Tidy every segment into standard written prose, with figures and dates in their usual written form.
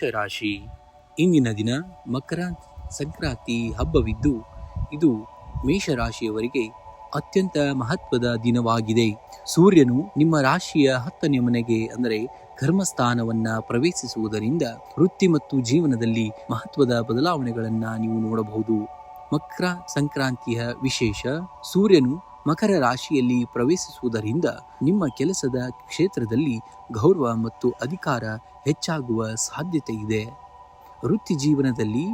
ಮೇಷರಾಶಿ. ಇಂದಿನ ದಿನ ಮಕರ ಸಂಕ್ರಾಂತಿ ಹಬ್ಬವಿದ್ದು ಇದು ಮೇಷರಾಶಿಯವರಿಗೆ ಅತ್ಯಂತ ಮಹತ್ವದ ದಿನವಾಗಿದೆ. ಸೂರ್ಯನು ನಿಮ್ಮ ರಾಶಿಯ 10ನೇ ಮನೆಗೆ ಅಂದರೆ ಕರ್ಮಸ್ಥಾನವನ್ನ ಪ್ರವೇಶಿಸುವುದರಿಂದ ವೃತ್ತಿ ಮತ್ತು ಜೀವನದಲ್ಲಿ ಮಹತ್ವದ ಬದಲಾವಣೆಗಳನ್ನ ನೀವು ನೋಡಬಹುದು. ಮಕರ ಸಂಕ್ರಾಂತಿಯ ವಿಶೇಷ, ಸೂರ್ಯನು ಮಕರ ರಾಶಿಯಲ್ಲಿ ಪ್ರವೇಶಿಸುವುದರಿಂದ ನಿಮ್ಮ ಕೆಲಸದ ಕ್ಷೇತ್ರದಲ್ಲಿ ಗೌರವ ಮತ್ತು ಅಧಿಕಾರ ಹೆಚ್ಚಾಗುವ ಸಾಧ್ಯತೆ ಇದೆ. ವೃತ್ತಿ ಜೀವನದಲ್ಲಿ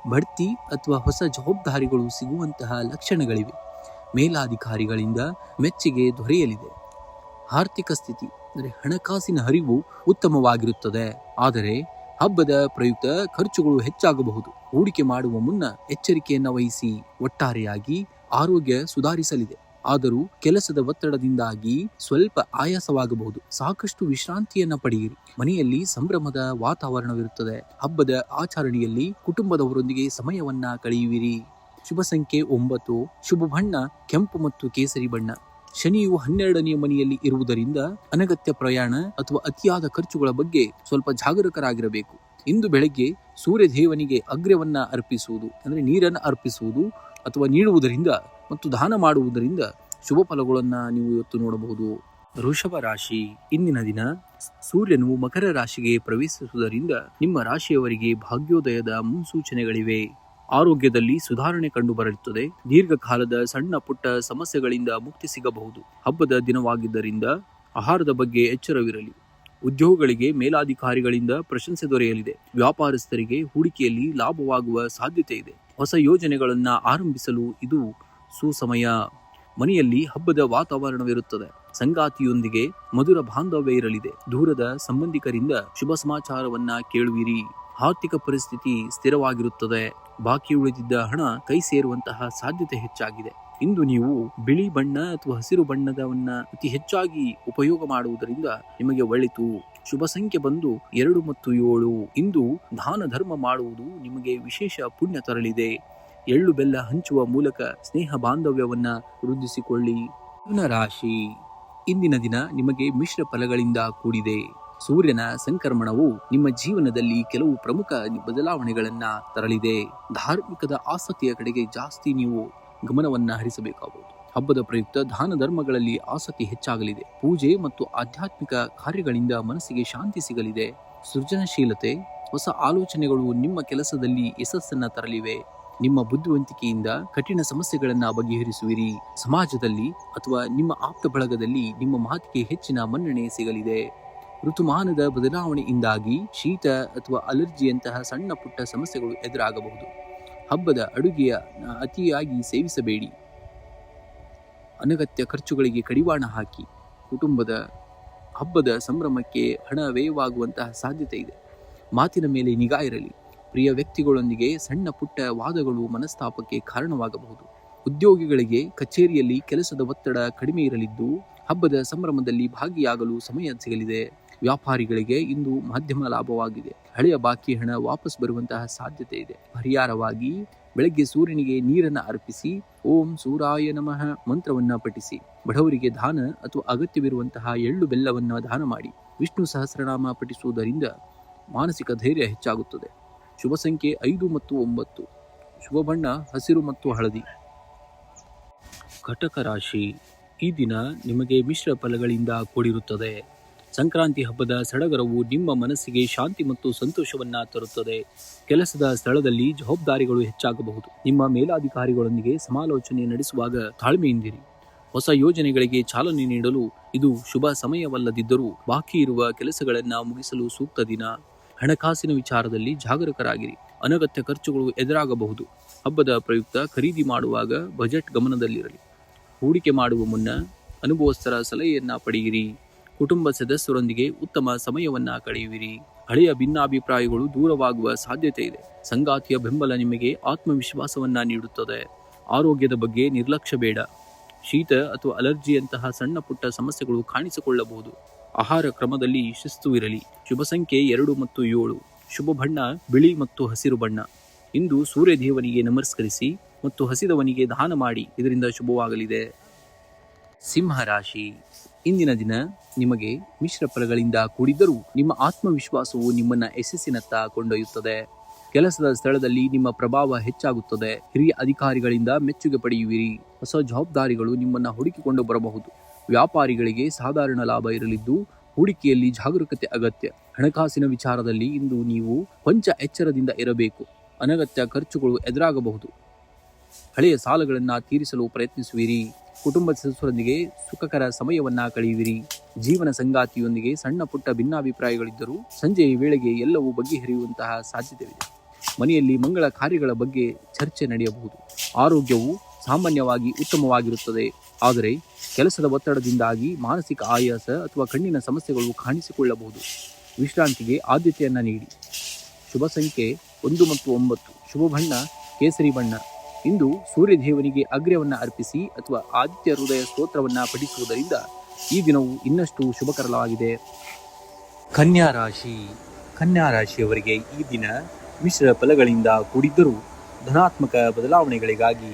ಬಡ್ತಿ ಅಥವಾ ಹೊಸ ಜವಾಬ್ದಾರಿಗಳು ಸಿಗುವಂತಹ ಲಕ್ಷಣಗಳಿವೆ. ಮೇಲಾಧಿಕಾರಿಗಳಿಂದ ಮೆಚ್ಚುಗೆ ದೊರೆಯಲಿದೆ. ಆರ್ಥಿಕ ಸ್ಥಿತಿ ಅಂದರೆ ಹಣಕಾಸಿನ ಹರಿವು ಉತ್ತಮವಾಗಿರುತ್ತದೆ. ಆದರೆ ಹಬ್ಬದ ಪ್ರಯುಕ್ತ ಖರ್ಚುಗಳು ಹೆಚ್ಚಾಗಬಹುದು. ಹೂಡಿಕೆ ಮಾಡುವ ಮುನ್ನ ಎಚ್ಚರಿಕೆಯನ್ನು ವಹಿಸಿ. ಒಟ್ಟಾರೆಯಾಗಿ ಆರೋಗ್ಯ ಸುಧಾರಿಸಲಿದೆ. ಆದರೂ ಕೆಲಸದ ಒತ್ತಡದಿಂದಾಗಿ ಸ್ವಲ್ಪ ಆಯಾಸವಾಗಬಹುದು. ಸಾಕಷ್ಟು ವಿಶ್ರಾಂತಿಯನ್ನ ಪಡೆಯಿರಿ. ಮನೆಯಲ್ಲಿ ಸಂಭ್ರಮದ ವಾತಾವರಣವಿರುತ್ತದೆ. ಹಬ್ಬದ ಆಚರಣೆಯಲ್ಲಿ ಕುಟುಂಬದವರೊಂದಿಗೆ ಸಮಯವನ್ನ ಕಳೆಯುವಿರಿ. ಶುಭ ಸಂಖ್ಯೆ 9. ಶುಭ ಬಣ್ಣ ಕೆಂಪು ಮತ್ತು ಕೇಸರಿ ಬಣ್ಣ. ಶನಿಯು 12ನೇ ಮನೆಯಲ್ಲಿ ಇರುವುದರಿಂದ ಅನಗತ್ಯ ಪ್ರಯಾಣ ಅಥವಾ ಅತಿಯಾದ ಖರ್ಚುಗಳ ಬಗ್ಗೆ ಸ್ವಲ್ಪ ಜಾಗರೂಕರಾಗಿರಬೇಕು. ಇಂದು ಬೆಳಗ್ಗೆ ಸೂರ್ಯ ದೇವನಿಗೆ ಅಗ್ರ್ಯವನ್ನ ಅರ್ಪಿಸುವುದು ಅಂದರೆ ನೀರನ್ನು ಅರ್ಪಿಸುವುದು ಅಥವಾ ನೀಡುವುದರಿಂದ ಮತ್ತು ದಾನ ಮಾಡುವುದರಿಂದ ಶುಭ ಫಲಗಳನ್ನ ನೀವು ಇವತ್ತು ನೋಡಬಹುದು. ವೃಷಭ ರಾಶಿ. ಇಂದಿನ ದಿನ ಸೂರ್ಯನು ಮಕರ ರಾಶಿಗೆ ಪ್ರವೇಶಿಸುವುದರಿಂದ ನಿಮ್ಮ ರಾಶಿಯವರಿಗೆ ಭಾಗ್ಯೋದಯದ ಮುನ್ಸೂಚನೆಗಳಿವೆ. ಆರೋಗ್ಯದಲ್ಲಿ ಸುಧಾರಣೆ ಕಂಡು ಬರುತ್ತದೆ. ದೀರ್ಘಕಾಲದ ಸಣ್ಣ ಪುಟ್ಟ ಸಮಸ್ಯೆಗಳಿಂದ ಮುಕ್ತಿ ಸಿಗಬಹುದು. ಹಬ್ಬದ ದಿನವಾಗಿದ್ದರಿಂದ ಆಹಾರದ ಬಗ್ಗೆ ಎಚ್ಚರವಿರಲಿ. ಉದ್ಯೋಗಗಳಿಗೆ ಮೇಲಾಧಿಕಾರಿಗಳಿಂದ ಪ್ರಶಂಸೆ ದೊರೆಯಲಿದೆ. ವ್ಯಾಪಾರಸ್ಥರಿಗೆ ಹೂಡಿಕೆಯಲ್ಲಿ ಲಾಭವಾಗುವ ಸಾಧ್ಯತೆ ಇದೆ. ಹೊಸ ಯೋಜನೆಗಳನ್ನ ಆರಂಭಿಸಲು ಇದು ಸುಸಮಯ. ಮನೆಯಲ್ಲಿ ಹಬ್ಬದ ವಾತಾವರಣವಿರುತ್ತದೆ. ಸಂಗಾತಿಯೊಂದಿಗೆ ಮಧುರ ಬಾಂಧವ್ಯ ಇರಲಿದೆ. ದೂರದ ಸಂಬಂಧಿಕರಿಂದ ಶುಭ ಸಮಾಚಾರವನ್ನ ಕೇಳುವಿರಿ. ಆರ್ಥಿಕ ಪರಿಸ್ಥಿತಿ ಸ್ಥಿರವಾಗಿರುತ್ತದೆ. ಬಾಕಿ ಉಳಿದಿದ್ದ ಹಣ ಕೈ ಸೇರುವಂತಹ ಸಾಧ್ಯತೆ ಹೆಚ್ಚಾಗಿದೆ. ಇಂದು ನೀವು ಬಿಳಿ ಬಣ್ಣ ಅಥವಾ ಹಸಿರು ಬಣ್ಣದವನ್ನ ಅತಿ ಹೆಚ್ಚಾಗಿ ಉಪಯೋಗ ಮಾಡುವುದರಿಂದ ನಿಮಗೆ ಒಳಿತು. ಶುಭ ಸಂಖ್ಯೆ ಬಂದು 2 ಮತ್ತು 7. ಇಂದು ದಾನ ಧರ್ಮ ಮಾಡುವುದು ನಿಮಗೆ ವಿಶೇಷ ಪುಣ್ಯ ತರಲಿದೆ. ಎಳ್ಳು ಬೆಲ್ಲ ಹಂಚುವ ಮೂಲಕ ಸ್ನೇಹ ಬಾಂಧವ್ಯವನ್ನ ವೃದ್ಧಿಸಿಕೊಳ್ಳಿ. ಮಿಥುನ ರಾಶಿ. ಇಂದಿನ ದಿನ ನಿಮಗೆ ಮಿಶ್ರ ಫಲಗಳಿಂದ ಕೂಡಿದೆ. ಸೂರ್ಯನ ಸಂಕ್ರಮಣವು ನಿಮ್ಮ ಜೀವನದಲ್ಲಿ ಕೆಲವು ಪ್ರಮುಖ ಬದಲಾವಣೆಗಳನ್ನ ತರಲಿದೆ. ಧಾರ್ಮಿಕದ ಆಸಕ್ತಿಯ ಕಡೆಗೆ ಜಾಸ್ತಿ ನೀವು ಗಮನವನ್ನ ಹರಿಸಬೇಕಾಗುವುದು. ಹಬ್ಬದ ಪ್ರಯುಕ್ತ ದಾನ ಧರ್ಮಗಳಲ್ಲಿ ಆಸಕ್ತಿ ಹೆಚ್ಚಾಗಲಿದೆ. ಪೂಜೆ ಮತ್ತು ಆಧ್ಯಾತ್ಮಿಕ ಕಾರ್ಯಗಳಿಂದ ಮನಸ್ಸಿಗೆ ಶಾಂತಿ ಸಿಗಲಿದೆ. ಸೃಜನಶೀಲತೆ, ಹೊಸ ಆಲೋಚನೆಗಳು ನಿಮ್ಮ ಕೆಲಸದಲ್ಲಿ ಯಶಸ್ಸನ್ನ ತರಲಿವೆ. ನಿಮ್ಮ ಬುದ್ಧಿವಂತಿಕೆಯಿಂದ ಕಠಿಣ ಸಮಸ್ಯೆಗಳನ್ನ ಬಗೆಹರಿಸುವಿರಿ. ಸಮಾಜದಲ್ಲಿ ಅಥವಾ ನಿಮ್ಮ ಆಪ್ತ ಬಳಗದಲ್ಲಿ ನಿಮ್ಮ ಮಾತಿಗೆ ಹೆಚ್ಚಿನ ಮನ್ನಣೆ ಸಿಗಲಿದೆ. ಋತುಮಾನದ ಬದಲಾವಣೆಯಿಂದಾಗಿ ಶೀತ ಅಥವಾ ಅಲರ್ಜಿಯಂತಹ ಸಣ್ಣ ಪುಟ್ಟ ಸಮಸ್ಯೆಗಳು ಎದುರಾಗಬಹುದು. ಹಬ್ಬದ ಅಡುಗೆಯ ಅತಿಯಾಗಿ ಸೇವಿಸಬೇಡಿ. ಅನಗತ್ಯ ಖರ್ಚುಗಳಿಗೆ ಕಡಿವಾಣ ಹಾಕಿ. ಹಬ್ಬದ ಸಂಭ್ರಮಕ್ಕೆ ಹಣ ವ್ಯಯವಾಗುವಂತಹ ಸಾಧ್ಯತೆ ಇದೆ. ಮಾತಿನ ಮೇಲೆ ನಿಗಾ ಇರಲಿ. ಪ್ರಿಯ ವ್ಯಕ್ತಿಗಳೊಂದಿಗೆ ಸಣ್ಣ ಪುಟ್ಟ ವಾದಗಳು ಮನಸ್ತಾಪಕ್ಕೆ ಕಾರಣವಾಗಬಹುದು. ಉದ್ಯೋಗಿಗಳಿಗೆ ಕಚೇರಿಯಲ್ಲಿ ಕೆಲಸದ ಒತ್ತಡ ಕಡಿಮೆ ಇರಲಿದ್ದು ಹಬ್ಬದ ಸಂಭ್ರಮದಲ್ಲಿ ಭಾಗಿಯಾಗಲು ಸಮಯ ಸಿಗಲಿದೆ. ವ್ಯಾಪಾರಿಗಳಿಗೆ ಇಂದು ಮಧ್ಯಮ ಲಾಭವಾಗಿದೆ. ಹಳೆಯ ಬಾಕಿ ಹಣ ವಾಪಸ್ ಬರುವಂತಹ ಸಾಧ್ಯತೆ ಇದೆ. ಪರಿಹಾರವಾಗಿ ಬೆಳಗ್ಗೆ ಸೂರ್ಯನಿಗೆ ನೀರನ್ನು ಅರ್ಪಿಸಿ ಓಂ ಸೂರಾಯ ನಮಃ ಮಂತ್ರವನ್ನ ಪಠಿಸಿ. ಬಡವರಿಗೆ ದಾನ ಅಥವಾ ಅಗತ್ಯವಿರುವಂತಹ ಎಳ್ಳು ಬೆಲ್ಲವನ್ನ ದಾನ ಮಾಡಿ. ವಿಷ್ಣು ಸಹಸ್ರನಾಮ ಪಠಿಸುವುದರಿಂದ ಮಾನಸಿಕ ಧೈರ್ಯ ಹೆಚ್ಚಾಗುತ್ತದೆ. ಶುಭ ಸಂಖ್ಯೆ 5 ಮತ್ತು 9. ಶುಭ ಬಣ್ಣ ಹಸಿರು ಮತ್ತು ಹಳದಿ. ಕಟಕ ರಾಶಿ. ಈ ದಿನ ನಿಮಗೆ ಮಿಶ್ರ ಫಲಗಳಿಂದ ಕೂಡಿರುತ್ತದೆ. ಸಂಕ್ರಾಂತಿ ಹಬ್ಬದ ಸಡಗರವು ನಿಮ್ಮ ಮನಸ್ಸಿಗೆ ಶಾಂತಿ ಮತ್ತು ಸಂತೋಷವನ್ನ ತರುತ್ತದೆ. ಕೆಲಸದ ಸ್ಥಳದಲ್ಲಿ ಜವಾಬ್ದಾರಿಗಳು ಹೆಚ್ಚಾಗಬಹುದು. ನಿಮ್ಮ ಮೇಲಾಧಿಕಾರಿಗಳೊಂದಿಗೆ ಸಮಾಲೋಚನೆ ನಡೆಸುವಾಗ ತಾಳ್ಮೆಯಿಂದಿರಿ. ಹೊಸ ಯೋಜನೆಗಳಿಗೆ ಚಾಲನೆ ನೀಡಲು ಇದು ಶುಭ ಸಮಯವಲ್ಲದಿದ್ದರೂ ಬಾಕಿ ಇರುವ ಕೆಲಸಗಳನ್ನ ಮುಗಿಸಲು ಸೂಕ್ತ ದಿನ. ಹಣಕಾಸಿನ ವಿಚಾರದಲ್ಲಿ ಜಾಗರೂಕರಾಗಿರಿ. ಅನಗತ್ಯ ಖರ್ಚುಗಳು ಎದುರಾಗಬಹುದು. ಹಬ್ಬದ ಪ್ರಯುಕ್ತ ಖರೀದಿ ಮಾಡುವಾಗ ಬಜೆಟ್ ಗಮನದಲ್ಲಿರಲಿ. ಹೂಡಿಕೆ ಮಾಡುವ ಮುನ್ನ ಅನುಭವಸ್ಥರ ಸಲಹೆಯನ್ನ ಪಡೆಯಿರಿ. ಕುಟುಂಬ ಸದಸ್ಯರೊಂದಿಗೆ ಉತ್ತಮ ಸಮಯವನ್ನ ಕಳೆಯುವಿರಿ. ಹಳೆಯ ಭಿನ್ನಾಭಿಪ್ರಾಯಗಳು ದೂರವಾಗುವ ಸಾಧ್ಯತೆ ಇದೆ. ಸಂಗಾತಿಯ ಬೆಂಬಲ ನಿಮಗೆ ಆತ್ಮವಿಶ್ವಾಸವನ್ನ ನೀಡುತ್ತದೆ. ಆರೋಗ್ಯದ ಬಗ್ಗೆ ನಿರ್ಲಕ್ಷ್ಯ ಬೇಡ. ಶೀತ ಅಥವಾ ಅಲರ್ಜಿಯಂತಹ ಸಣ್ಣ ಪುಟ್ಟ ಸಮಸ್ಯೆಗಳು ಕಾಣಿಸಿಕೊಳ್ಳಬಹುದು. ಆಹಾರ ಕ್ರಮದಲ್ಲಿ ಶಿಸ್ತು ಇರಲಿ. ಶುಭ ಸಂಖ್ಯೆ 2 ಮತ್ತು 7. ಶುಭ ಬಣ್ಣ ಬಿಳಿ ಮತ್ತು ಹಸಿರು ಬಣ್ಣ. ಇಂದು ಸೂರ್ಯ ದೇವನಿಗೆ ನಮಸ್ಕರಿಸಿ ಮತ್ತು ಹಸಿದವನಿಗೆ ದಾನ ಮಾಡಿ. ಇದರಿಂದ ಶುಭವಾಗಲಿದೆ. ಸಿಂಹ ರಾಶಿ. ಇಂದಿನ ದಿನ ನಿಮಗೆ ಮಿಶ್ರ ಫಲಗಳಿಂದ ಕೂಡಿದ್ದರೂ ನಿಮ್ಮ ಆತ್ಮವಿಶ್ವಾಸವು ನಿಮ್ಮನ್ನ ಯಶಸ್ಸಿನತ್ತ ಕೊಂಡೊಯ್ಯುತ್ತದೆ. ಕೆಲಸದ ಸ್ಥಳದಲ್ಲಿ ನಿಮ್ಮ ಪ್ರಭಾವ ಹೆಚ್ಚಾಗುತ್ತದೆ. ಹಿರಿಯ ಅಧಿಕಾರಿಗಳಿಂದ ಮೆಚ್ಚುಗೆ ಪಡೆಯುವಿರಿ. ಹೊಸ ಜವಾಬ್ದಾರಿಗಳು ನಿಮ್ಮನ್ನ ಹುಡುಕಿಕೊಂಡು ಬರಬಹುದು. ವ್ಯಾಪಾರಿಗಳಿಗೆ ಸಾಧಾರಣ ಲಾಭ ಇರಲಿದ್ದು ಹೂಡಿಕೆಯಲ್ಲಿ ಜಾಗರೂಕತೆ ಅಗತ್ಯ. ಹಣಕಾಸಿನ ವಿಚಾರದಲ್ಲಿ ಇಂದು ನೀವು ಕೊಂಚ ಎಚ್ಚರದಿಂದ ಇರಬೇಕು. ಅನಗತ್ಯ ಖರ್ಚುಗಳು ಎದುರಾಗಬಹುದು. ಹಳೆಯ ಸಾಲಗಳನ್ನ ತೀರಿಸಲು ಪ್ರಯತ್ನಿಸುವಿರಿ. ಕುಟುಂಬದ ಸದಸ್ಯರೊಂದಿಗೆ ಸುಖಕರ ಸಮಯವನ್ನ ಕಳೆಯುವಿರಿ. ಜೀವನ ಸಂಗಾತಿಯೊಂದಿಗೆ ಸಣ್ಣ ಪುಟ್ಟ ಭಿನ್ನಾಭಿಪ್ರಾಯಗಳಿದ್ದರೂ ಸಂಜೆಯ ವೇಳೆಗೆ ಎಲ್ಲವೂ ಬಗೆಹರಿಯುವಂತಹ ಸಾಧ್ಯತೆಯಿದೆ. ಮನೆಯಲ್ಲಿ ಮಂಗಳ ಕಾರ್ಯಗಳ ಬಗ್ಗೆ ಚರ್ಚೆ ನಡೆಯಬಹುದು. ಆರೋಗ್ಯವು ಸಾಮಾನ್ಯವಾಗಿ ಉತ್ತಮವಾಗಿರುತ್ತದೆ, ಆದರೆ ಕೆಲಸದ ಒತ್ತಡದಿಂದಾಗಿ ಮಾನಸಿಕ ಆಯಾಸ ಅಥವಾ ಕಣ್ಣಿನ ಸಮಸ್ಯೆಗಳು ಕಾಣಿಸಿಕೊಳ್ಳಬಹುದು. ವಿಶ್ರಾಂತಿಗೆ ಆದ್ಯತೆಯನ್ನ ನೀಡಿ. ಶುಭ ಸಂಖ್ಯೆ 1 ಮತ್ತು 9. ಶುಭ ಬಣ್ಣ ಕೇಸರಿ ಬಣ್ಣ. ಇಂದು ಸೂರ್ಯದೇವನಿಗೆ ಅಗ್ರ್ಯವನ್ನು ಅರ್ಪಿಸಿ ಅಥವಾ ಆದಿತ್ಯ ಹೃದಯ ಸ್ತೋತ್ರವನ್ನು ಪಠಿಸುವುದರಿಂದ ಈ ದಿನವು ಇನ್ನಷ್ಟು ಶುಭಕರವಾಗಿದೆ. ಕನ್ಯಾ ರಾಶಿ. ಕನ್ಯಾ ರಾಶಿಯವರಿಗೆ ಈ ದಿನ ಮಿಶ್ರ ಫಲಗಳಿಂದ ಕೂಡಿದ್ದರೂ ಧನಾತ್ಮಕ ಬದಲಾವಣೆಗಳಿಗಾಗಿ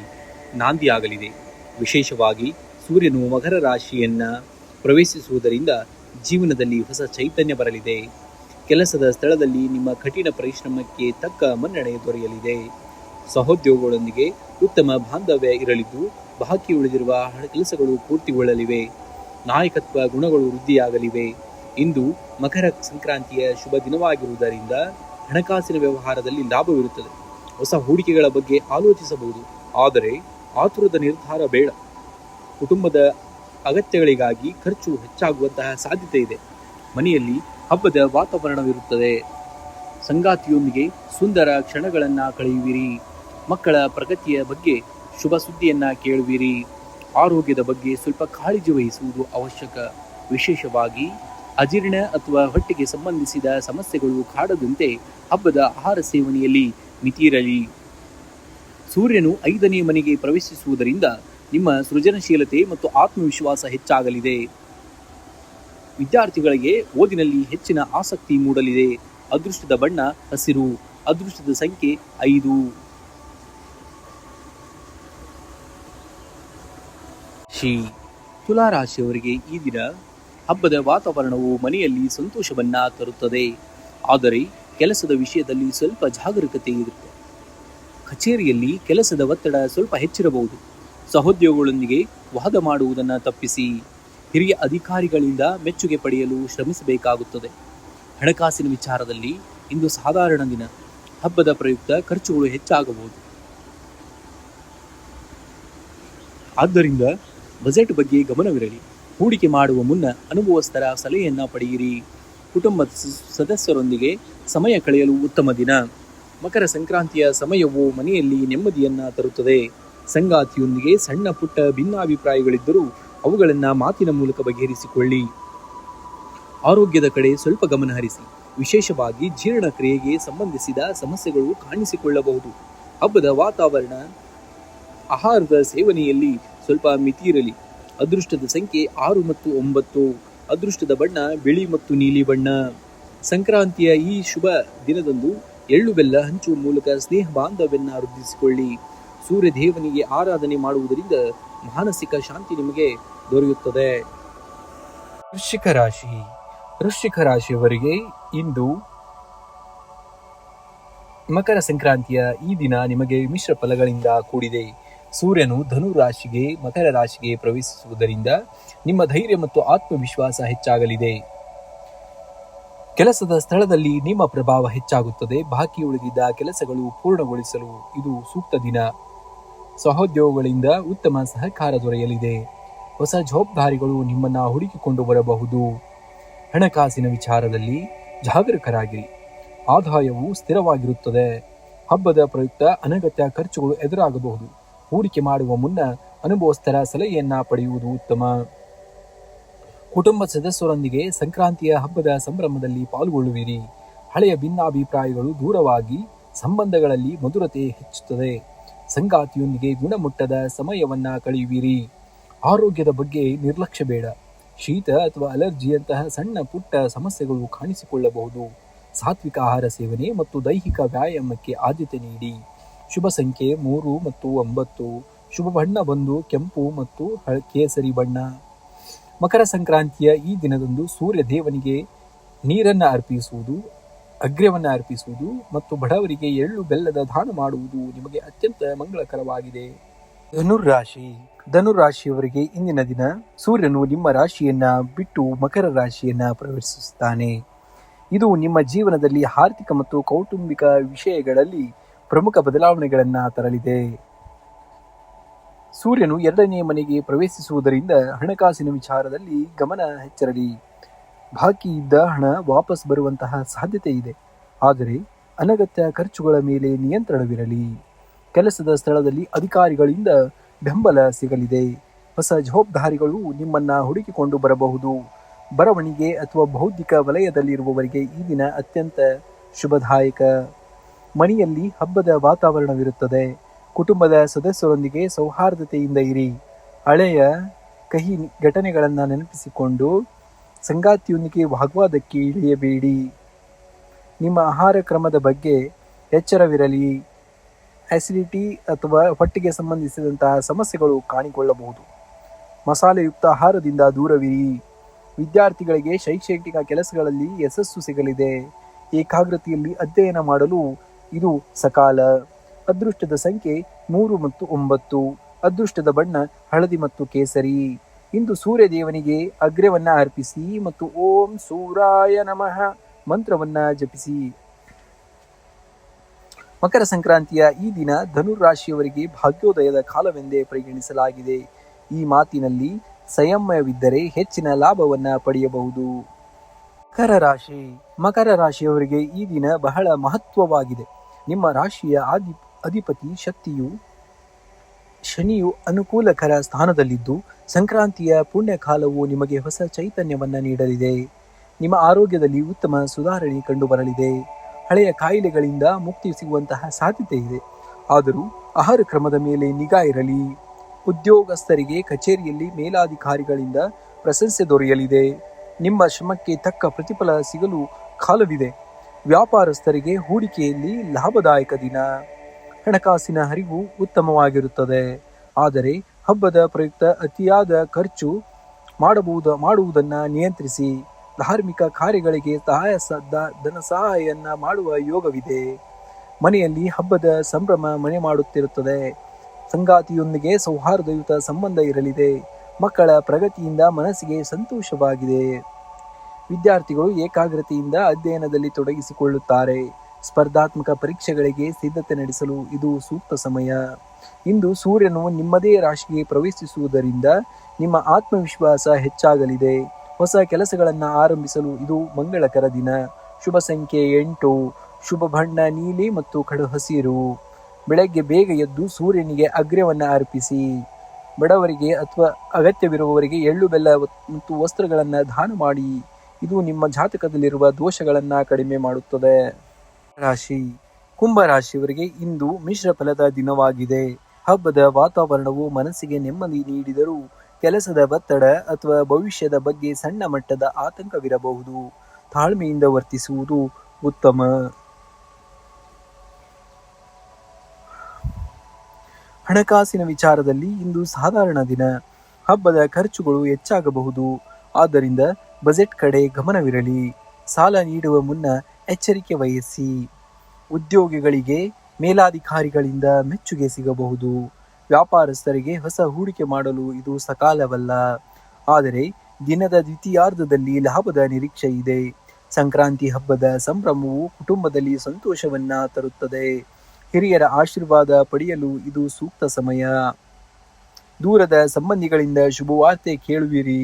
ನಾಂದಿಯಾಗಲಿದೆ. ವಿಶೇಷವಾಗಿ ಸೂರ್ಯನು ಮಕರ ರಾಶಿಯನ್ನ ಪ್ರವೇಶಿಸುವುದರಿಂದ ಜೀವನದಲ್ಲಿ ಹೊಸ ಚೈತನ್ಯ ಬರಲಿದೆ. ಕೆಲಸದ ಸ್ಥಳದಲ್ಲಿ ನಿಮ್ಮ ಕಠಿಣ ಪರಿಶ್ರಮಕ್ಕೆ ತಕ್ಕ ಮನ್ನಣೆ ದೊರೆಯಲಿದೆ. ಸಹೋದ್ಯೋಗಿಗಳೊಂದಿಗೆ ಉತ್ತಮ ಬಾಂಧವ್ಯ ಇರಲಿದ್ದು ಬಾಕಿ ಉಳಿದಿರುವ ಕೆಲಸಗಳು ಪೂರ್ತಿಗೊಳ್ಳಲಿವೆ. ನಾಯಕತ್ವ ಗುಣಗಳು ವೃದ್ಧಿಯಾಗಲಿವೆ. ಇಂದು ಮಕರ ಸಂಕ್ರಾಂತಿಯ ಶುಭ ದಿನವಾಗಿರುವುದರಿಂದ ಹಣಕಾಸಿನ ವ್ಯವಹಾರದಲ್ಲಿ ಲಾಭವಿರುತ್ತದೆ. ಹೊಸ ಹೂಡಿಕೆಗಳ ಬಗ್ಗೆ ಆಲೋಚಿಸಬಹುದು, ಆದರೆ ಆತುರದ ನಿರ್ಧಾರ ಬೇಡ. ಕುಟುಂಬದ ಅಗತ್ಯಗಳಿಗಾಗಿ ಖರ್ಚು ಹೆಚ್ಚಾಗುವಂತಹ ಸಾಧ್ಯತೆ ಇದೆ. ಮನೆಯಲ್ಲಿ ಹಬ್ಬದ ವಾತಾವರಣವಿರುತ್ತದೆ. ಸಂಗಾತಿಯೊಂದಿಗೆ ಸುಂದರ ಕ್ಷಣಗಳನ್ನು ಕಳೆಯುವಿರಿ. ಮಕ್ಕಳ ಪ್ರಗತಿಯ ಬಗ್ಗೆ ಶುಭ ಸುದ್ದಿಯನ್ನ ಕೇಳುವಿರಿ. ಆರೋಗ್ಯದ ಬಗ್ಗೆ ಸ್ವಲ್ಪ ಕಾಳಜಿ ವಹಿಸುವುದು ಅವಶ್ಯಕ. ವಿಶೇಷವಾಗಿ ಅಜೀರ್ಣ ಅಥವಾ ಹೊಟ್ಟೆಗೆ ಸಂಬಂಧಿಸಿದ ಸಮಸ್ಯೆಗಳು ಕಾಡದಂತೆ ಹಬ್ಬದ ಆಹಾರ ಸೇವನೆಯಲ್ಲಿ ಮಿತಿಯಿರಲಿ. ಸೂರ್ಯನು 5ನೇ ಮನೆಗೆ ಪ್ರವೇಶಿಸುವುದರಿಂದ ನಿಮ್ಮ ಸೃಜನಶೀಲತೆ ಮತ್ತು ಆತ್ಮವಿಶ್ವಾಸ ಹೆಚ್ಚಾಗಲಿದೆ. ವಿದ್ಯಾರ್ಥಿಗಳಿಗೆ ಓದಿನಲ್ಲಿ ಹೆಚ್ಚಿನ ಆಸಕ್ತಿ ಮೂಡಲಿದೆ. ಅದೃಷ್ಟದ ಬಣ್ಣ ಹಸಿರು. ಅದೃಷ್ಟದ ಸಂಖ್ಯೆ 5. ತುಲಾ ರಾಶಿಯವರಿಗೆ ಈ ದಿನ ಹಬ್ಬದ ವಾತಾವರಣವು ಮನೆಯಲ್ಲಿ ಸಂತೋಷವನ್ನ ತರುತ್ತದೆ, ಆದರೆ ಕೆಲಸದ ವಿಷಯದಲ್ಲಿ ಸ್ವಲ್ಪ ಜಾಗರೂಕತೆ ಇರುತ್ತೆ. ಕಚೇರಿಯಲ್ಲಿ ಕೆಲಸದ ಒತ್ತಡ ಸ್ವಲ್ಪ ಹೆಚ್ಚಿರಬಹುದು. ಸಹೋದ್ಯೋಗಿಗಳೊಂದಿಗೆ ವಾದ ಮಾಡುವುದನ್ನು ತಪ್ಪಿಸಿ. ಹಿರಿಯ ಅಧಿಕಾರಿಗಳಿಂದ ಮೆಚ್ಚುಗೆ ಪಡೆಯಲು ಶ್ರಮಿಸಬೇಕಾಗುತ್ತದೆ. ಹಣಕಾಸಿನ ವಿಚಾರದಲ್ಲಿ ಇಂದು ಸಾಧಾರಣ ದಿನ. ಹಬ್ಬದ ಪ್ರಯುಕ್ತ ಖರ್ಚುಗಳು ಹೆಚ್ಚಾಗಬಹುದು. ಆದ್ದರಿಂದ ಬಜೆಟ್ ಬಗ್ಗೆ ಗಮನವಿರಲಿ. ಹೂಡಿಕೆ ಮಾಡುವ ಮುನ್ನ ಅನುಭವಸ್ಥರ ಸಲಹೆಯನ್ನ ಪಡೆಯಿರಿ. ಕುಟುಂಬದ ಸದಸ್ಯರೊಂದಿಗೆ ಸಮಯ ಕಳೆಯಲು ಉತ್ತಮ ದಿನ. ಮಕರ ಸಂಕ್ರಾಂತಿಯ ಸಮಯವು ಮನೆಯಲ್ಲಿ ನೆಮ್ಮದಿಯನ್ನ ತರುತ್ತದೆ. ಸಂಗಾತಿಯೊಂದಿಗೆ ಸಣ್ಣ ಪುಟ್ಟ ಭಿನ್ನಾಭಿಪ್ರಾಯಗಳಿದ್ದರೂ ಅವುಗಳನ್ನು ಮಾತಿನ ಮೂಲಕ ಬಗೆಹರಿಸಿಕೊಳ್ಳಿ. ಆರೋಗ್ಯದ ಕಡೆ ಸ್ವಲ್ಪ ಗಮನ ಹರಿಸಿ. ವಿಶೇಷವಾಗಿ ಜೀರ್ಣಕ್ರಿಯೆಗೆ ಸಂಬಂಧಿಸಿದ ಸಮಸ್ಯೆಗಳು ಕಾಣಿಸಿಕೊಳ್ಳಬಹುದು. ಹಬ್ಬದ ವಾತಾವರಣ. ಆಹಾರದ ಸೇವನೆಯಲ್ಲಿ ಸ್ವಲ್ಪ ಮಿತಿಯಿರಲಿ. ಅದೃಷ್ಟದ ಸಂಖ್ಯೆ 6 ಮತ್ತು 9. ಅದೃಷ್ಟದ ಬಣ್ಣ ಬಿಳಿ ಮತ್ತು ನೀಲಿ ಬಣ್ಣ. ಸಂಕ್ರಾಂತಿಯ ಈ ಶುಭ ದಿನದಂದು ಎಳ್ಳು ಬೆಲ್ಲ ಹಂಚುವ ಮೂಲಕ ಸ್ನೇಹ ಬಾಂಧವ್ಯವನ್ನು ವೃದ್ಧಿಸಿಕೊಳ್ಳಿ. ಸೂರ್ಯ ದೇವನಿಗೆ ಆರಾಧನೆ ಮಾಡುವುದರಿಂದ ಮಾನಸಿಕ ಶಾಂತಿ ನಿಮಗೆ ದೊರೆಯುತ್ತದೆ. ವೃಶ್ಚಿಕ ರಾಶಿ. ವೃಶ್ಚಿಕ ರಾಶಿಯವರಿಗೆ ಇಂದು ಮಕರ ಸಂಕ್ರಾಂತಿಯ ಈ ದಿನ ನಿಮಗೆ ಮಿಶ್ರ ಫಲಗಳಿಂದ ಕೂಡಿದೆ. ಸೂರ್ಯನು ಧನು ರಾಶಿಗೆ ಮಕರ ರಾಶಿಗೆ ಪ್ರವೇಶಿಸುವುದರಿಂದ ನಿಮ್ಮ ಧೈರ್ಯ ಮತ್ತು ಆತ್ಮವಿಶ್ವಾಸ ಹೆಚ್ಚಾಗಲಿದೆ. ಕೆಲಸದ ಸ್ಥಳದಲ್ಲಿ ನಿಮ್ಮ ಪ್ರಭಾವ ಹೆಚ್ಚಾಗುತ್ತದೆ. ಬಾಕಿ ಉಳಿದಿದ್ದ ಕೆಲಸಗಳು ಪೂರ್ಣಗೊಳಿಸಲು ಇದು ಸೂಕ್ತ ದಿನ. ಸಹೋದ್ಯೋಗಿಗಳಿಂದ ಉತ್ತಮ ಸಹಕಾರ ದೊರೆಯಲಿದೆ. ಹೊಸ ಜವಾಬ್ದಾರಿಗಳು ನಿಮ್ಮನ್ನ ಹುಡುಕಿಕೊಂಡು ಬರಬಹುದು. ಹಣಕಾಸಿನ ವಿಚಾರದಲ್ಲಿ ಜಾಗರೂಕರಾಗಿರಿ. ಆದಾಯವು ಸ್ಥಿರವಾಗಿರುತ್ತದೆ. ಹಬ್ಬದ ಪ್ರಯುಕ್ತ ಅನಗತ್ಯ ಖರ್ಚುಗಳು ಎದುರಾಗಬಹುದು. ಹೂಡಿಕೆ ಮಾಡುವ ಮುನ್ನ ಅನುಭವಸ್ಥರ ಸಲಹೆಯನ್ನ ಪಡೆಯುವುದು ಉತ್ತಮ. ಕುಟುಂಬ ಸದಸ್ಯರೊಂದಿಗೆ ಸಂಕ್ರಾಂತಿಯ ಹಬ್ಬದ ಸಂಭ್ರಮದಲ್ಲಿ ಪಾಲ್ಗೊಳ್ಳುವಿರಿ. ಹಳೆಯ ಭಿನ್ನಾಭಿಪ್ರಾಯಗಳು ದೂರವಾಗಿ ಸಂಬಂಧಗಳಲ್ಲಿ ಮಧುರತೆ ಹೆಚ್ಚುತ್ತದೆ. ಸಂಗಾತಿಯೊಂದಿಗೆ ಗುಣಮಟ್ಟದ ಸಮಯವನ್ನ ಕಳೆಯುವಿರಿ. ಆರೋಗ್ಯದ ಬಗ್ಗೆ ನಿರ್ಲಕ್ಷ್ಯ ಬೇಡ. ಶೀತ ಅಥವಾ ಅಲರ್ಜಿಯಂತಹ ಸಣ್ಣ ಪುಟ್ಟ ಸಮಸ್ಯೆಗಳು ಕಾಣಿಸಿಕೊಳ್ಳಬಹುದು. ಸಾತ್ವಿಕ ಆಹಾರ ಸೇವನೆ ಮತ್ತು ದೈಹಿಕ ವ್ಯಾಯಾಮಕ್ಕೆ ಆದ್ಯತೆ ನೀಡಿ. ಶುಭ ಸಂಖ್ಯೆ 3 ಮತ್ತು 9. ಶುಭ ಬಣ್ಣ ಬಂದು ಕೆಂಪು ಮತ್ತು ಕೇಸರಿ ಬಣ್ಣ. ಮಕರ ಸಂಕ್ರಾಂತಿಯ ಈ ದಿನದಂದು ಸೂರ್ಯ ದೇವನಿಗೆ ನೀರನ್ನು ಅರ್ಪಿಸುವುದು, ಅಗ್ರ್ಯವನ್ನು ಅರ್ಪಿಸುವುದು ಮತ್ತು ಬಡವರಿಗೆ ಎಳ್ಳು ಬೆಲ್ಲದ ದಾನ ಮಾಡುವುದು ನಿಮಗೆ ಅತ್ಯಂತ ಮಂಗಳಕರವಾಗಿದೆ. ಧನುರಾಶಿಯವರಿಗೆ ಇಂದಿನ ದಿನ ಸೂರ್ಯನು ನಿಮ್ಮ ರಾಶಿಯನ್ನ ಬಿಟ್ಟು ಮಕರ ರಾಶಿಯನ್ನ ಪ್ರವೇಶಿಸುತ್ತಾನೆ. ಇದು ನಿಮ್ಮ ಜೀವನದಲ್ಲಿ ಆರ್ಥಿಕ ಮತ್ತು ಕೌಟುಂಬಿಕ ವಿಷಯಗಳಲ್ಲಿ ಪ್ರಮುಖ ಬದಲಾವಣೆಗಳನ್ನು ತರಲಿದೆ. ಸೂರ್ಯನು 2ನೇ ಮನೆಗೆ ಪ್ರವೇಶಿಸುವುದರಿಂದ ಹಣಕಾಸಿನ ವಿಚಾರದಲ್ಲಿ ಗಮನ ಹೆಚ್ಚಿರಲಿ. ಬಾಕಿ ಇದ್ದ ಹಣ ವಾಪಸ್ ಬರುವಂತಹ ಸಾಧ್ಯತೆ ಇದೆ, ಆದರೆ ಅನಗತ್ಯ ಖರ್ಚುಗಳ ಮೇಲೆ ನಿಯಂತ್ರಣವಿರಲಿ. ಕೆಲಸದ ಸ್ಥಳದಲ್ಲಿ ಅಧಿಕಾರಿಗಳಿಂದ ಬೆಂಬಲ ಸಿಗಲಿದೆ. ಹೊಸ ಜವಾಬ್ದಾರಿಗಳು ನಿಮ್ಮನ್ನ ಹುಡುಕಿಕೊಂಡು ಬರಬಹುದು. ಬರವಣಿಗೆ ಅಥವಾ ಬೌದ್ಧಿಕ ವಲಯದಲ್ಲಿರುವವರಿಗೆ ಈ ದಿನ ಅತ್ಯಂತ ಶುಭದಾಯಕ. ಮನೆಯಲ್ಲಿ ಹಬ್ಬದ ವಾತಾವರಣವಿರುತ್ತದೆ. ಕುಟುಂಬದ ಸದಸ್ಯರೊಂದಿಗೆ ಸೌಹಾರ್ದತೆಯಿಂದ ಇರಿ. ಹಳೆಯ ಕಹಿ ಘಟನೆಗಳನ್ನು ನೆನಪಿಸಿಕೊಂಡು ಸಂಗಾತಿಯೊಂದಿಗೆ ವಾಗ್ವಾದಕ್ಕೆ ಇಳಿಯಬೇಡಿ. ನಿಮ್ಮ ಆಹಾರ ಕ್ರಮದ ಬಗ್ಗೆ ಎಚ್ಚರವಿರಲಿ. ಅಸಿಡಿಟಿ ಅಥವಾ ಹೊಟ್ಟೆಗೆ ಸಂಬಂಧಿಸಿದಂತಹ ಸಮಸ್ಯೆಗಳು ಕಾಣಿಕೊಳ್ಳಬಹುದು. ಮಸಾಲೆಯುಕ್ತ ಆಹಾರದಿಂದ ದೂರವಿರಿ. ವಿದ್ಯಾರ್ಥಿಗಳಿಗೆ ಶೈಕ್ಷಣಿಕ ಕೆಲಸಗಳಲ್ಲಿ ಯಶಸ್ಸು ಸಿಗಲಿದೆ. ಏಕಾಗ್ರತೆಯಲ್ಲಿ ಅಧ್ಯಯನ ಮಾಡಲು ಇದು ಸಕಾಲ. ಅದೃಷ್ಟದ ಸಂಖ್ಯೆ 3 ಮತ್ತು 9. ಅದೃಷ್ಟದ ಬಣ್ಣ ಹಳದಿ ಮತ್ತು ಕೇಸರಿ. ಇಂದು ಸೂರ್ಯ ದೇವನಿಗೆ ಅಗ್ರ್ಯವನ್ನ ಅರ್ಪಿಸಿ ಮತ್ತು ಓಂ ಸೂರ್ಯಾಯ ನಮಃ ಮಂತ್ರವನ್ನ ಜಪಿಸಿ. ಮಕರ ಸಂಕ್ರಾಂತಿಯ ಈ ದಿನ ಧನುರಾಶಿಯವರಿಗೆ ಭಾಗ್ಯೋದಯದ ಕಾಲವೆಂದೇ ಪರಿಗಣಿಸಲಾಗಿದೆ. ಈ ಮಾತಿನಲ್ಲಿ ಸಂಯಮವಿದ್ದರೆ ಹೆಚ್ಚಿನ ಲಾಭವನ್ನ ಪಡೆಯಬಹುದು. ಮಕರ ರಾಶಿಯವರಿಗೆ ಈ ದಿನ ಬಹಳ ಮಹತ್ವವಾಗಿದೆ. ನಿಮ್ಮ ರಾಶಿಯ ಅಧಿಪತಿ ಶನಿಯು ಅನುಕೂಲಕರ ಸ್ಥಾನದಲ್ಲಿದ್ದು, ಸಂಕ್ರಾಂತಿಯ ಪುಣ್ಯ ಕಾಲವು ನಿಮಗೆ ಹೊಸ ಚೈತನ್ಯವನ್ನ ನೀಡಲಿದೆ. ನಿಮ್ಮ ಆರೋಗ್ಯದಲ್ಲಿ ಉತ್ತಮ ಸುಧಾರಣೆ ಕಂಡುಬರಲಿದೆ. ಹಳೆಯ ಕಾಯಿಲೆಗಳಿಂದ ಮುಕ್ತಿ ಸಿಗುವಂತಹ ಸಾಧ್ಯತೆ ಇದೆ. ಆದರೂ ಆಹಾರ ಕ್ರಮದ ಮೇಲೆ ನಿಗಾ ಇರಲಿ. ಉದ್ಯೋಗಸ್ಥರಿಗೆ ಕಚೇರಿಯಲ್ಲಿ ಮೇಲಾಧಿಕಾರಿಗಳಿಂದ ಪ್ರಶಂಸೆ ದೊರೆಯಲಿದೆ. ನಿಮ್ಮ ಶ್ರಮಕ್ಕೆ ತಕ್ಕ ಪ್ರತಿಫಲ ಸಿಗಲು ಕಾಲವಿದೆ. ವ್ಯಾಪಾರಸ್ಥರಿಗೆ ಹೂಡಿಕೆಯಲ್ಲಿ ಲಾಭದಾಯಕ ದಿನ. ಹಣಕಾಸಿನ ಹರಿವು ಉತ್ತಮವಾಗಿರುತ್ತದೆ. ಆದರೆ ಹಬ್ಬದ ಪ್ರಯುಕ್ತ ಅತಿಯಾದ ಖರ್ಚು ಮಾಡುವುದನ್ನು ನಿಯಂತ್ರಿಸಿ. ಧಾರ್ಮಿಕ ಕಾರ್ಯಗಳಿಗೆ ಧನ ಸಹಾಯವನ್ನ ಮಾಡುವ ಯೋಗವಿದೆ. ಮನೆಯಲ್ಲಿ ಹಬ್ಬದ ಸಂಭ್ರಮ ಮನೆ ಮಾಡುತ್ತಿರುತ್ತದೆ. ಸಂಗಾತಿಯೊಂದಿಗೆ ಸೌಹಾರ್ದಯುತ ಸಂಬಂಧ ಇರಲಿದೆ. ಮಕ್ಕಳ ಪ್ರಗತಿಯಿಂದ ಮನಸ್ಸಿಗೆ ಸಂತೋಷವಾಗಿದೆ. ವಿದ್ಯಾರ್ಥಿಗಳು ಏಕಾಗ್ರತೆಯಿಂದ ಅಧ್ಯಯನದಲ್ಲಿ ತೊಡಗಿಸಿಕೊಳ್ಳುತ್ತಾರೆ. ಸ್ಪರ್ಧಾತ್ಮಕ ಪರೀಕ್ಷೆಗಳಿಗೆ ಸಿದ್ಧತೆ ನಡೆಸಲು ಇದು ಸೂಕ್ತ ಸಮಯ. ಇಂದು ಸೂರ್ಯನು ನಿಮ್ಮದೇ ರಾಶಿಗೆ ಪ್ರವೇಶಿಸುವುದರಿಂದ ನಿಮ್ಮ ಆತ್ಮವಿಶ್ವಾಸ ಹೆಚ್ಚಾಗಲಿದೆ. ಹೊಸ ಕೆಲಸಗಳನ್ನು ಆರಂಭಿಸಲು ಇದು ಮಂಗಳಕರ ದಿನ. ಶುಭ ಸಂಖ್ಯೆ 8. ಶುಭ ಬಣ್ಣ ನೀಲಿ ಮತ್ತು ಕಡು ಹಸಿರು. ಬೆಳಗ್ಗೆ ಬೇಗ ಎದ್ದು ಸೂರ್ಯನಿಗೆ ಅಗ್ರ್ಯವನ್ನು ಅರ್ಪಿಸಿ. ಬಡವರಿಗೆ ಅಥವಾ ಅಗತ್ಯವಿರುವವರಿಗೆ ಎಳ್ಳು ಬೆಲ್ಲ ಮತ್ತು ವಸ್ತ್ರಗಳನ್ನು ದಾನ ಮಾಡಿ. ಇದು ನಿಮ್ಮ ಜಾತಕದಲ್ಲಿರುವ ದೋಷಗಳನ್ನು ಕಡಿಮೆ ಮಾಡುತ್ತದೆ. ಕುಂಭರಾಶಿಯವರಿಗೆ ಇಂದು ಮಿಶ್ರ ಫಲದ ದಿನವಾಗಿದೆ. ಹಬ್ಬದ ವಾತಾವರಣವು ಮನಸ್ಸಿಗೆ ನೆಮ್ಮದಿ ನೀಡಿದರೂ ಕೆಲಸದ ಒತ್ತಡ ಅಥವಾ ಭವಿಷ್ಯದ ಬಗ್ಗೆ ಸಣ್ಣ ಮಟ್ಟದ ಆತಂಕವಿರಬಹುದು. ತಾಳ್ಮೆಯಿಂದ ವರ್ತಿಸುವುದು ಉತ್ತಮ. ಹಣಕಾಸಿನ ವಿಚಾರದಲ್ಲಿ ಇಂದು ಸಾಧಾರಣ ದಿನ. ಹಬ್ಬದ ಖರ್ಚುಗಳು ಹೆಚ್ಚಾಗಬಹುದು. ಆದ್ದರಿಂದ ಬಜೆಟ್ ಕಡೆ ಗಮನವಿರಲಿ. ಸಾಲ ನೀಡುವ ಮುನ್ನ ಎಚ್ಚರಿಕೆ ವಹಿಸಿ. ಉದ್ಯೋಗಿಗಳಿಗೆ ಮೇಲಾಧಿಕಾರಿಗಳಿಂದ ಮೆಚ್ಚುಗೆ ಸಿಗಬಹುದು. ವ್ಯಾಪಾರಸ್ಥರಿಗೆ ಹೊಸ ಹೂಡಿಕೆ ಮಾಡಲು ಇದು ಸಕಾಲವಲ್ಲ. ಆದರೆ ದಿನದ ದ್ವಿತೀಯಾರ್ಧದಲ್ಲಿ ಲಾಭದ ನಿರೀಕ್ಷೆ ಇದೆ. ಸಂಕ್ರಾಂತಿ ಹಬ್ಬದ ಸಂಭ್ರಮವು ಕುಟುಂಬದಲ್ಲಿ ಸಂತೋಷವನ್ನ ತರುತ್ತದೆ. ಹಿರಿಯರ ಆಶೀರ್ವಾದ ಪಡೆಯಲು ಇದು ಸೂಕ್ತ ಸಮಯ. ದೂರದ ಸಂಬಂಧಿಗಳಿಂದ ಶುಭವಾರ್ತೆ ಕೇಳುವಿರಿ.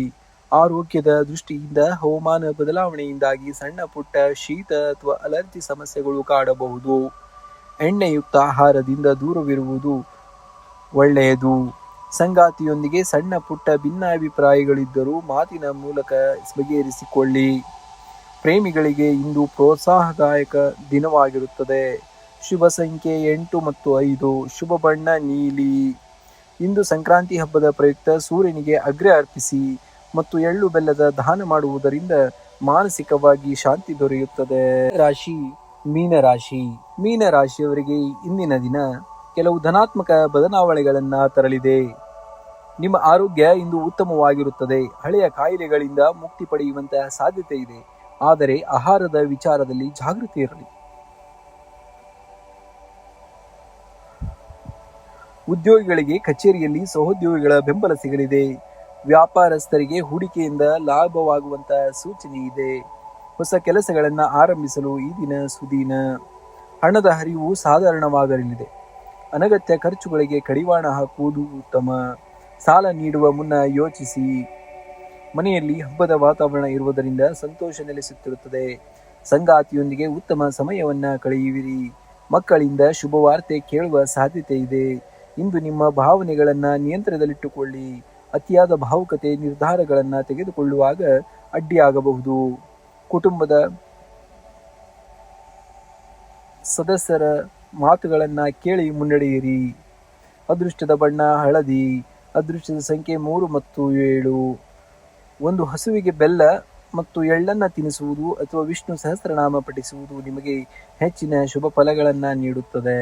ಆರೋಗ್ಯದ ದೃಷ್ಟಿಯಿಂದ ಹವಾಮಾನ ಬದಲಾವಣೆಯಿಂದಾಗಿ ಸಣ್ಣ ಪುಟ್ಟ ಶೀತ ಅಥವಾ ಅಲರ್ಜಿ ಸಮಸ್ಯೆಗಳು ಕಾಡಬಹುದು. ಎಣ್ಣೆಯುಕ್ತ ಆಹಾರದಿಂದ ದೂರವಿರುವುದು ಒಳ್ಳೆಯದು. ಸಂಗಾತಿಯೊಂದಿಗೆ ಸಣ್ಣ ಪುಟ್ಟ ಭಿನ್ನಾಭಿಪ್ರಾಯಗಳಿದ್ದರೂ ಮಾತಿನ ಮೂಲಕ ಬಗೆಹರಿಸಿಕೊಳ್ಳಿ. ಪ್ರೇಮಿಗಳಿಗೆ ಇಂದು ಪ್ರೋತ್ಸಾಹದಾಯಕ ದಿನವಾಗಿರುತ್ತದೆ. ಶುಭ ಸಂಖ್ಯೆ 8 ಮತ್ತು 5. ಶುಭ ಬಣ್ಣ ನೀಲಿ. ಇಂದು ಸಂಕ್ರಾಂತಿ ಹಬ್ಬದ ಪ್ರಯುಕ್ತ ಸೂರ್ಯನಿಗೆ ಅಗ್ರ್ಯ ಅರ್ಪಿಸಿ ಮತ್ತು ಎಳ್ಳು ಬೆಲ್ಲದ ದಾನ ಮಾಡುವುದರಿಂದ ಮಾನಸಿಕವಾಗಿ ಶಾಂತಿ ದೊರೆಯುತ್ತದೆ. ಮೀನರಾಶಿಯವರಿಗೆ ಇಂದಿನ ದಿನ ಕೆಲವು ಧನಾತ್ಮಕ ಬದಲಾವಣೆಗಳನ್ನು ತರಲಿದೆ. ನಿಮ್ಮ ಆರೋಗ್ಯ ಇಂದು ಉತ್ತಮವಾಗಿರುತ್ತದೆ. ಹಳೆಯ ಕಾಯಿಲೆಗಳಿಂದ ಮುಕ್ತಿ ಪಡೆಯುವಂತಹ ಸಾಧ್ಯತೆ ಇದೆ. ಆದರೆ ಆಹಾರದ ವಿಚಾರದಲ್ಲಿ ಜಾಗೃತಿ ಇರಲಿ. ಉದ್ಯೋಗಿಗಳಿಗೆ ಕಚೇರಿಯಲ್ಲಿ ಸಹೋದ್ಯೋಗಿಗಳ ಬೆಂಬಲ ಸಿಗಲಿದೆ. ವ್ಯಾಪಾರಸ್ಥರಿಗೆ ಹೂಡಿಕೆಯಿಂದ ಲಾಭವಾಗುವಂತಹ ಸೂಚನೆ ಇದೆ. ಹೊಸ ಕೆಲಸಗಳನ್ನು ಆರಂಭಿಸಲು ಈ ದಿನ ಸುದಿನ. ಹಣದ ಹರಿವು ಸಾಧಾರಣವಾಗಲಿದೆ. ಅನಗತ್ಯ ಖರ್ಚುಗಳಿಗೆ ಕಡಿವಾಣ ಹಾಕುವುದು ಉತ್ತಮ. ಸಾಲ ನೀಡುವ ಮುನ್ನ ಯೋಚಿಸಿ. ಮನೆಯಲ್ಲಿ ಹಬ್ಬದ ವಾತಾವರಣ ಇರುವುದರಿಂದ ಸಂತೋಷ ನೆಲೆಸುತ್ತಿರುತ್ತದೆ. ಸಂಗಾತಿಯೊಂದಿಗೆ ಉತ್ತಮ ಸಮಯವನ್ನ ಕಳೆಯುವಿರಿ. ಮಕ್ಕಳಿಂದ ಶುಭವಾರ್ತೆ ಕೇಳುವ ಸಾಧ್ಯತೆ ಇದೆ. ಇಂದು ನಿಮ್ಮ ಭಾವನೆಗಳನ್ನ ನಿಯಂತ್ರಣದಲ್ಲಿಟ್ಟುಕೊಳ್ಳಿ. ಅತಿಯಾದ ಭಾವುಕತೆ ನಿರ್ಧಾರಗಳನ್ನ ತೆಗೆದುಕೊಳ್ಳುವಾಗ ಅಡ್ಡಿಯಾಗಬಹುದು. ಕುಟುಂಬದ ಸದಸ್ಯರ ಮಾತುಗಳನ್ನ ಕೇಳಿ ಮುನ್ನಡೆಯಿರಿ. ಅದೃಷ್ಟದ ಬಣ್ಣ ಹಳದಿ. ಅದೃಷ್ಟದ ಸಂಖ್ಯೆ 3 ಮತ್ತು 7. ಒಂದು ಹಸುವಿಗೆ ಬೆಲ್ಲ ಮತ್ತು ಎಳ್ಳನ್ನ ತಿನ್ನಿಸುವುದು ಅಥವಾ ವಿಷ್ಣು ಸಹಸ್ರನಾಮ ಪಠಿಸುವುದು ನಿಮಗೆ ಹೆಚ್ಚಿನ ಶುಭ ಫಲಗಳನ್ನ ನೀಡುತ್ತದೆ.